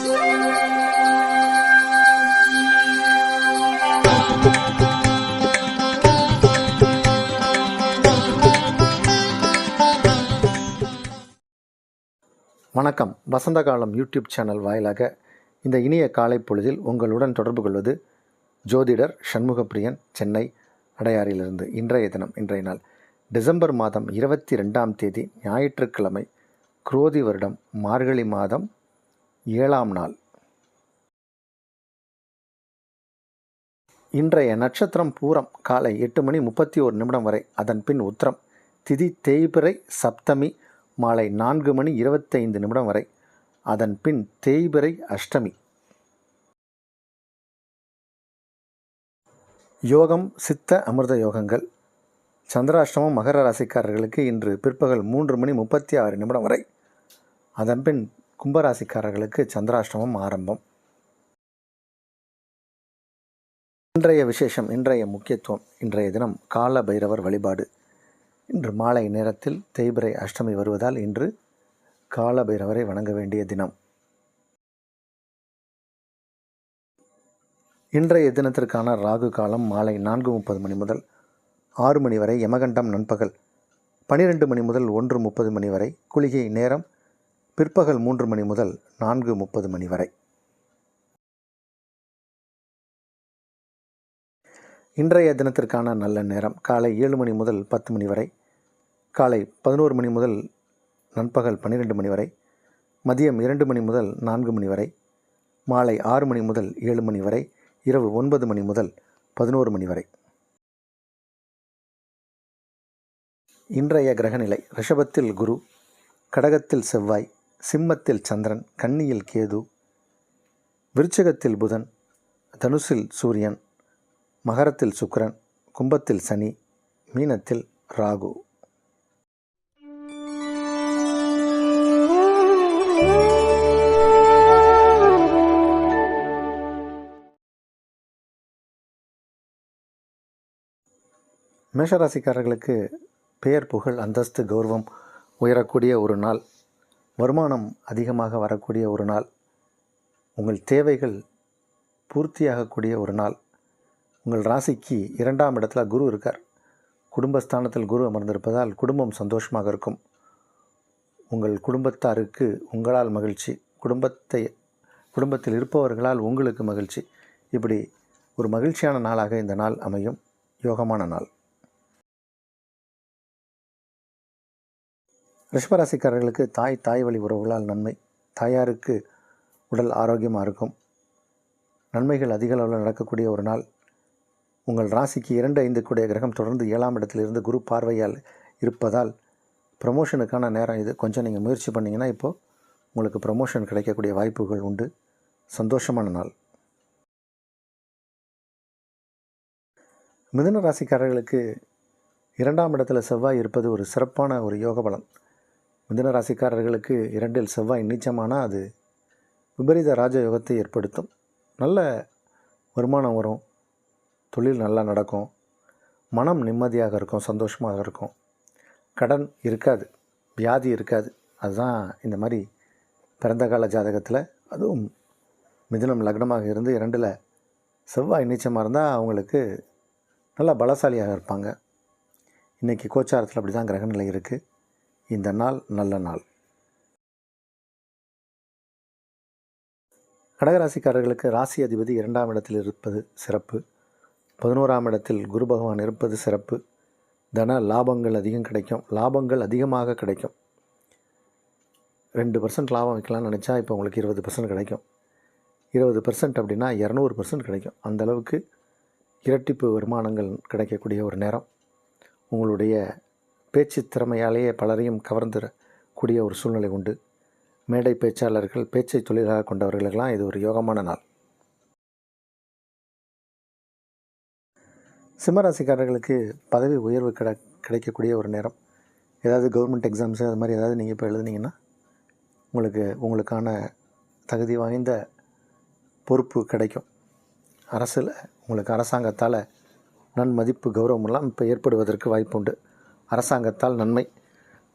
வணக்கம். வசந்த காலம் YouTube channel வாயிலாக இந்த இனிய காலை பொழுதில் உங்களுடன் தொடர்பு கொள்வது ஜோதிடர் சண்முகப்பிரியன், சென்னை அடையாறிலிருந்து. இன்றைய நாள் டிசம்பர் மாதம் 22ஆம் தேதி ஞாயிற்றுக்கிழமை, குரோதி வருடம் மார்கழி மாதம் 7ஆம் நாள். இன்றைய நட்சத்திரம் பூரம் காலை 8:31 வரை, அதன் பின் உத்திரம், திதி தேய்பிறை சப்தமி மாலை 4:25 வரை, அதன் பின் தேய்பிறை அஷ்டமி. யோகம் சித்த அமிர்த யோகங்கள். சந்திராஷ்டமம் மகர ராசிக்காரர்களுக்கு இன்று பிற்பகல் 3:36 வரை, அதன் பின் கும்பராசிக்காரர்களுக்கு சந்திராஷ்டமம் ஆரம்பம். இன்றைய விசேஷம், இன்றைய முக்கியத்துவம். இன்றைய தினம் கால பைரவர் வழிபாடு. இன்று மாலை நேரத்தில் தேய்பிறை அஷ்டமி வருவதால் இன்று கால பைரவரை வணங்க வேண்டிய தினம். இன்றைய தினத்திற்கான ராகு காலம் மாலை 4:30 முதல் 6 வரை, யமகண்டம் நண்பகல் 12 முதல் 1:30 வரை, குளிகை நேரம் பிற்பகல் 3 முதல் 4:30 வரை. இன்றைய தினத்திற்கான நல்ல நேரம் காலை 7 முதல் 10 வரை, காலை 11 முதல் நண்பகல் 12 வரை, மதியம் 2 முதல் 4 வரை, மாலை 6 முதல் 7 வரை, இரவு 9 முதல் 11 வரை. இன்றைய கிரகநிலை: ரிஷபத்தில் குரு, கடகத்தில் செவ்வாய், சிம்மத்தில் சந்திரன், கன்னியில் கேது, விருச்சிகத்தில் புதன், தனுசில் சூரியன், மகரத்தில் சுக்கிரன், கும்பத்தில் சனி, மீனத்தில் ராகு. மேஷராசிக்காரர்களுக்கு பெயர், புகழ், அந்தஸ்து, கௌரவம் உயரக்கூடிய ஒரு நாள். வருமானம் அதிகமாக வரக்கூடிய ஒரு நாள். உங்கள் தேவைகள் பூர்த்தியாகக்கூடிய ஒரு நாள். உங்கள் ராசிக்கு 2ஆம் இடத்துல குரு இருக்கார். குடும்பஸ்தானத்தில் குரு அமர்ந்திருப்பதால் குடும்பம் சந்தோஷமாக இருக்கும். உங்கள் குடும்பத்தாருக்கு உங்களால் மகிழ்ச்சி, குடும்பத்தில் இருப்பவர்களால் உங்களுக்கு மகிழ்ச்சி. இப்படி ஒரு மகிழ்ச்சியான நாளாக இந்த நாள் அமையும். யோகமான நாள். ரிஷபராசிக்காரர்களுக்கு தாய் வழி உறவுகளால் நன்மை. தாயாருக்கு உடல் ஆரோக்கியமாக இருக்கும். நன்மைகள் அதிக அளவில் நடக்கக்கூடிய ஒரு நாள். உங்கள் ராசிக்கு 2, 5 கூடிய கிரகம் தொடர்ந்து 7ஆம் இடத்திலிருந்து குரு பார்வையால் இருப்பதால் ப்ரமோஷனுக்கான நேரம் இது. கொஞ்சம் நீங்கள் முயற்சி பண்ணிங்கன்னா இப்போது உங்களுக்கு ப்ரமோஷன் கிடைக்கக்கூடிய வாய்ப்புகள் உண்டு. சந்தோஷமான நாள். மிதுன ராசிக்காரர்களுக்கு 2ஆம் இடத்துல செவ்வாய் இருப்பது ஒரு சிறப்பான ஒரு யோக பலன். மிதுன ராசிக்காரர்களுக்கு 2இல் செவ்வாய் நீச்சமானால் அது விபரீத ராஜயோகத்தை ஏற்படுத்தும். நல்ல வருமானம் வரும். தொழில் நல்லா நடக்கும். மனம் நிம்மதியாக இருக்கும், சந்தோஷமாக இருக்கும். கடன் இருக்காது, வியாதி இருக்காது. அதுதான் இந்த மாதிரி பிறந்த கால ஜாதகத்தில், அதுவும் மிதுனம் லக்னமாக இருந்து 2இல் செவ்வாய் நீச்சமாக இருந்தால் அவங்களுக்கு நல்லா பலசாலியாக இருப்பாங்க. இன்றைக்கி கோச்சாரத்தில் அப்படி தான் கிரகநிலை இருக்குது. இந்த நாள் நல்ல நாள். கடகராசிக்காரர்களுக்கு ராசி அதிபதி 2ஆம் இடத்தில் இருப்பது சிறப்பு. 11ஆம் இடத்தில் குரு பகவான் இருப்பது சிறப்பு. தன லாபங்கள் அதிகம் கிடைக்கும். லாபங்கள் அதிகமாக கிடைக்கும். 2% லாபம் வைக்கலாம்னு நினச்சா இப்போ உங்களுக்கு 20% கிடைக்கும். 20% அப்படின்னா 200% கிடைக்கும். அந்தளவுக்கு இரட்டிப்பு வருமானங்கள் கிடைக்கக்கூடிய ஒரு நேரம். உங்களுடைய பேச்சு திறமையாலேயே பலரையும் கவர்ந்துடக்கூடிய ஒரு சூழ்நிலை உண்டு. மேடை பேச்சாளர்கள், பேச்சை தொழிலாக கொண்டவர்களுக்கெல்லாம் இது ஒரு யோகமான நாள். சிம்மராசிக்காரர்களுக்கு பதவி உயர்வு கிடைக்கக்கூடிய ஒரு நேரம். ஏதாவது கவர்மெண்ட் எக்ஸாம்ஸு அது மாதிரி ஏதாவது நீங்கள் இப்போ எழுதுனீங்கன்னா உங்களுக்கான தகுதி வாய்ந்த பொறுப்பு கிடைக்கும். அரசில் உங்களுக்கு அரசாங்கத்தால் நன்மதிப்பு, கௌரவமெல்லாம் இப்போ ஏற்படுவதற்கு வாய்ப்பு உண்டு. அரசாங்கத்தால் நன்மை.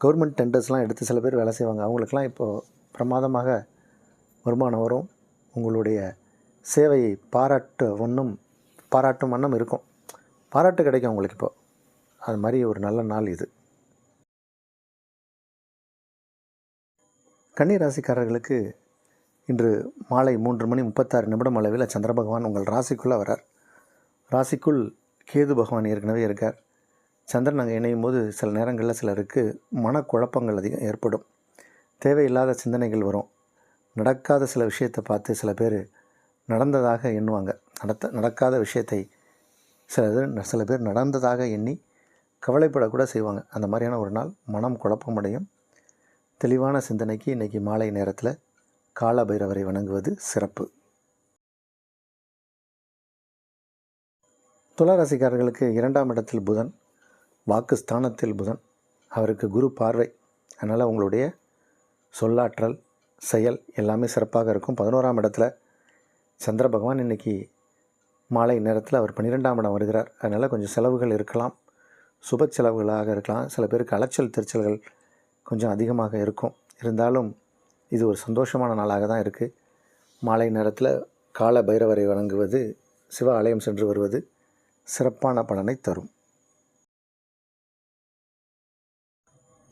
கவர்மெண்ட் டெண்டர்ஸ்லாம் எடுத்து சில பேர் வேலை செய்வாங்க. அவங்களுக்கெல்லாம் இப்போது பிரமாதமாக வருமானம் வரும். உங்களுடைய சேவையை பாராட்டும் வண்ணம் இருக்கும். பாராட்டு கிடைக்கும் உங்களுக்கு இப்போது. அது மாதிரி ஒரு நல்ல நாள் இது. கன்னி ராசிக்காரர்களுக்கு இன்று மாலை 3:36 அளவில் சந்திர பகவான் உங்கள் ராசிக்குள்ளே வரார். ராசிக்குள் கேது பகவான் ஏற்கனவே இருக்கார். சந்திரன் அங்கே இணையும் போது சில நேரங்களில் சிலருக்கு மனக்குழப்பங்கள் அதிகம் ஏற்படும். தேவையில்லாத சிந்தனைகள் வரும். நடக்காத சில விஷயத்தை பார்த்து சில பேர் நடந்ததாக எண்ணுவாங்க. நடக்காத விஷயத்தை சில பேர் நடந்ததாக எண்ணி கவலைப்படக்கூட செய்வாங்க. அந்த மாதிரியான ஒரு நாள். மனம் குழப்பமடையும். தெளிவான சிந்தனைக்கு இன்றைக்கி மாலை நேரத்தில் கால பைரவரை வணங்குவது சிறப்பு. துளாராசிக்காரர்களுக்கு 2ஆம் இடத்தில் புதன், வாக்கு ஸ்தானத்தில் புதன், அவருக்கு குரு பார்வை. அதனால் உங்களுடைய சொல்லாற்றல், செயல் எல்லாமே சிறப்பாக இருக்கும். 11ஆம் இடத்துல சந்திர பகவான் இன்றைக்கி மாலை நேரத்தில் அவர் 12ஆம் இடம் வருகிறார். அதனால் கொஞ்சம் செலவுகள் இருக்கலாம். சுப செலவுகளாக இருக்கலாம். சில பேருக்கு அலைச்சல் திருச்சல்கள் கொஞ்சம் அதிகமாக இருக்கும். இருந்தாலும் இது ஒரு சந்தோஷமான நாளாக தான் இருக்குது. மாலை நேரத்தில் கால பைரவரை வணங்குவது, சிவ ஆலயம் சென்று வருவது சிறப்பான பலனை தரும்.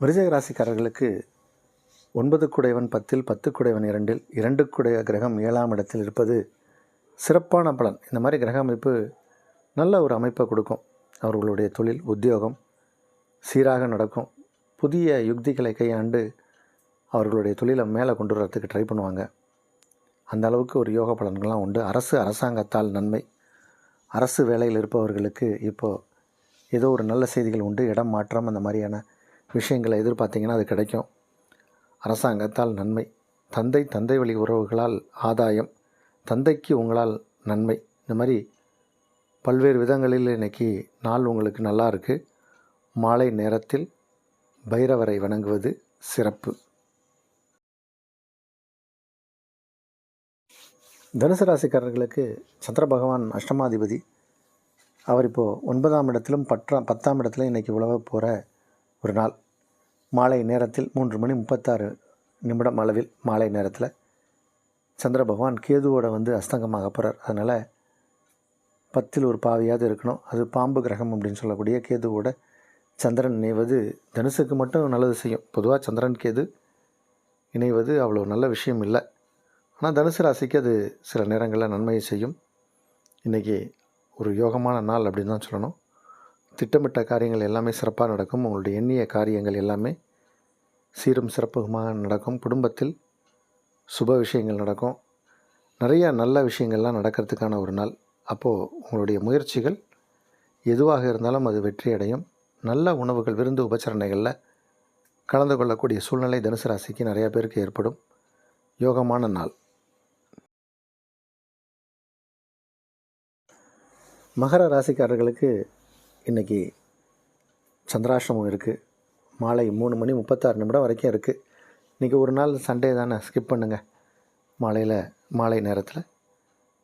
விருச்சிக ராசிக்காரர்களுக்கு 9 குடைவன் 10, 10 குடைவன் 2, 2 குடைய கிரகம் 7ஆம் இடத்தில் இருப்பது சிறப்பான பலன். இந்த மாதிரி கிரக அமைப்பு நல்ல ஒரு அமைப்பை கொடுக்கும். அவர்களுடைய தொழில், உத்தியோகம் சீராக நடக்கும். புதிய யுக்திகளை கையாண்டு அவர்களுடைய தொழிலை மேலே கொண்டு வரத்துக்கு ட்ரை பண்ணுவாங்க. அந்த அளவுக்கு ஒரு யோக பலன்கள்லாம் உண்டு. அரசாங்கத்தால் நன்மை. அரசு வேலையில் இருப்பவர்களுக்கு இப்போது ஏதோ ஒரு நல்ல செய்திகள் உண்டு. இடம் மாற்றம் அந்த மாதிரியான விஷயங்களை எதிர்பார்த்திங்கன்னா அது கிடைக்கும். அரசாங்கத்தால் நன்மை. தந்தை வழி உறவுகளால் ஆதாயம். தந்தைக்கு உங்களால் நன்மை. இந்த மாதிரி பல்வேறு விதங்களில் இன்றைக்கி நாள் உங்களுக்கு நல்லா இருக்குது. மாலை நேரத்தில் பைரவரை வணங்குவது சிறப்பு. தனுசு ராசிக்காரர்களுக்கு சந்திர பகவான் அஷ்டமாதிபதி. அவர் இப்போது 9ஆம் இடத்திலும் 10ஆம் இடத்திலும் இன்றைக்கி உலவ போகிற ஒரு நாள். மாலை நேரத்தில் 3:36 அளவில் மாலை நேரத்தில் சந்திர பகவான் கேதுவோடு வந்து அஸ்தங்கமாக போகிறார். அதனால் 10ல் ஒரு பாவியாவது இருக்கணும். அது பாம்பு கிரகம் அப்படின்னு சொல்லக்கூடிய கேதுவோட சந்திரன் இணைவது தனுசுக்கு மட்டும் நல்லது செய்யும். பொதுவாக சந்திரன் கேது இணைவது அவ்வளோ நல்ல விஷயம் இல்லை. ஆனால் தனுசு ராசிக்கு அது சில நேரங்களில் நன்மையை செய்யும். இன்றைக்கி ஒரு யோகமான நாள் அப்படின்னு தான் சொல்லணும். திட்டமிட்ட காரியங்கள் எல்லாமே சிறப்பாக நடக்கும். உங்களுடைய எண்ணிய காரியங்கள் எல்லாமே சீரும் சிறப்புமாக நடக்கும். குடும்பத்தில் சுப விஷயங்கள் நடக்கும். நிறைய நல்ல விஷயங்கள்லாம் நடக்கிறதுக்கான ஒரு நாள். அப்போது உங்களுடைய முயற்சிகள் எதுவாக இருந்தாலும் அது வெற்றி அடையும். நல்ல உணவுகள், விருந்து உபச்சரணைகளில் கலந்து கொள்ளக்கூடிய சூழ்நிலை தனுசு ராசிக்கு நிறைய பேருக்கு ஏற்படும். யோகமான நாள். மகர ராசிக்காரர்களுக்கு இன்றைக்கி சந்திராஷ்டமம் இருக்குது. மாலை 3:36 வரைக்கும் இருக்குது. இன்றைக்கி ஒரு நாள் சண்டே தானே, ஸ்கிப் பண்ணுங்கள். மாலை நேரத்தில்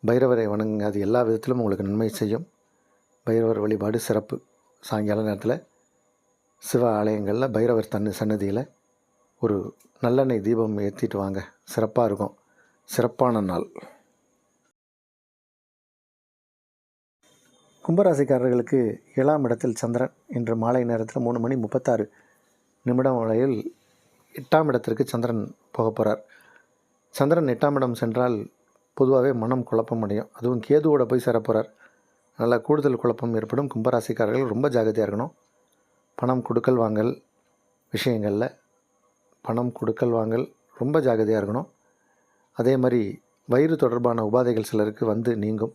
பைரவரை வணங்குங்க. அது எல்லா விதத்திலும் உங்களுக்கு நன்மை செய்யும். பைரவர் வழிபாடு சிறப்பு. சாயங்கால நேரத்தில் சிவ ஆலயங்களில் பைரவர் சன்னதியில் ஒரு நல்லெண்ணெய் தீபம் ஏற்றிட்டு வாங்க. சிறப்பாக இருக்கும். சிறப்பான நாள். கும்பராசிக்காரர்களுக்கு 7ஆம் இடத்தில் சந்திரன் இன்று மாலை நேரத்தில் 3:36 வரையில் 8ஆம் இடத்திற்கு சந்திரன் போக போகிறார். சந்திரன் 8ஆம் இடம் சென்றால் பொதுவாகவே மனம் குழப்பம் அடையும். அதுவும் கேதுவோட போய் சேரப்போகிறார். நல்லா கூடுதல் குழப்பம் ஏற்படும். கும்பராசிக்காரர்கள் ரொம்ப ஜாகிரதையாக இருக்கணும். பணம் கொடுக்கல் வாங்கல் விஷயங்களில் ரொம்ப ஜாகிரதையாக இருக்கணும். அதே மாதிரி வயிறு தொடர்பான உபாதைகள் சிலருக்கு வந்து நீங்கும்.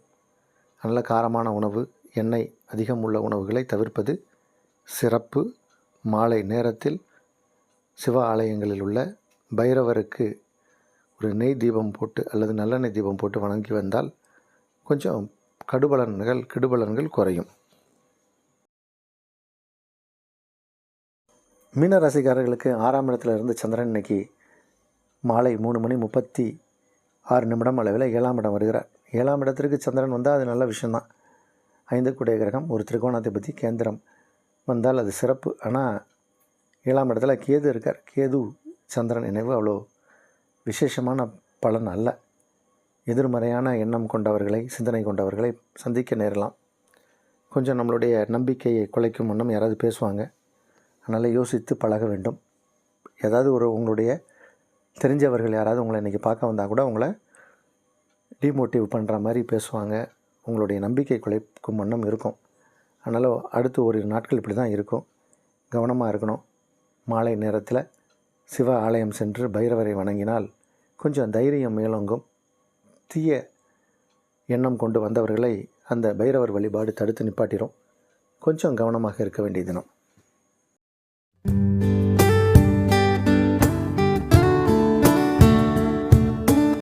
நல்ல காரமான உணவு, எண்ணெய் அதிகம் உள்ள உணவுகளை தவிர்ப்பது சிறப்பு. மாலை நேரத்தில் சிவ ஆலயங்களில் உள்ள பைரவருக்கு ஒரு நெய் தீபம் போட்டு அல்லது நல்லெண்ணெய் தீபம் போட்டு வணங்கி வந்தால் கொஞ்சம் கெடுபலன்கள் குறையும். மீன ராசிக்காரர்களுக்கு 6ஆம் இடத்துல இருந்து சந்திரன் இன்னைக்கு மாலை 3:36 அளவில் 7ஆம் இடம் வருகிறார். 7ஆம் இடத்திற்கு சந்திரன் வந்தால் அது நல்ல விஷயந்தான். 5 குடைய கிரகம், ஒரு திரிகோணாதிபதி கேந்திரம் வந்தால் அது சிறப்பு. ஆனால் 7ஆம் இடத்துல கேது இருக்கார். கேது சந்திரன் இணைவு அவ்வளோ விசேஷமான பலன் அல்ல. எதிர்மறையான எண்ணம் கொண்டவர்களை, சிந்தனை கொண்டவர்களை சந்திக்க நேரலாம். கொஞ்சம் நம்மளுடைய நம்பிக்கையை குலைக்கும் வண்ணம் யாராவது பேசுவாங்க. அதனால் யோசித்து பழக வேண்டும். ஏதாவது உங்களுடைய தெரிஞ்சவர்கள் யாராவது உங்களை இன்றைக்கி பார்க்க வந்தால் கூட உங்களை டிமோட்டிவ் பண்ணுற மாதிரி பேசுவாங்க. உங்களுடைய நம்பிக்கை குலைக்கும் வண்ணம் இருக்கும். அதனால் அடுத்து ஒரு நாட்கள் இப்படி தான் இருக்கும். கவனமாக இருக்கணும். மாலை நேரத்தில் சிவ ஆலயம் சென்று பைரவரை வணங்கினால் கொஞ்சம் தைரியம் மேலோங்கும். தீய எண்ணம் கொண்டு வந்தவர்களை அந்த பைரவர் வழிபாடு தடுத்து நிப்பாட்டிடும். கொஞ்சம் கவனமாக இருக்க வேண்டிய தினம்.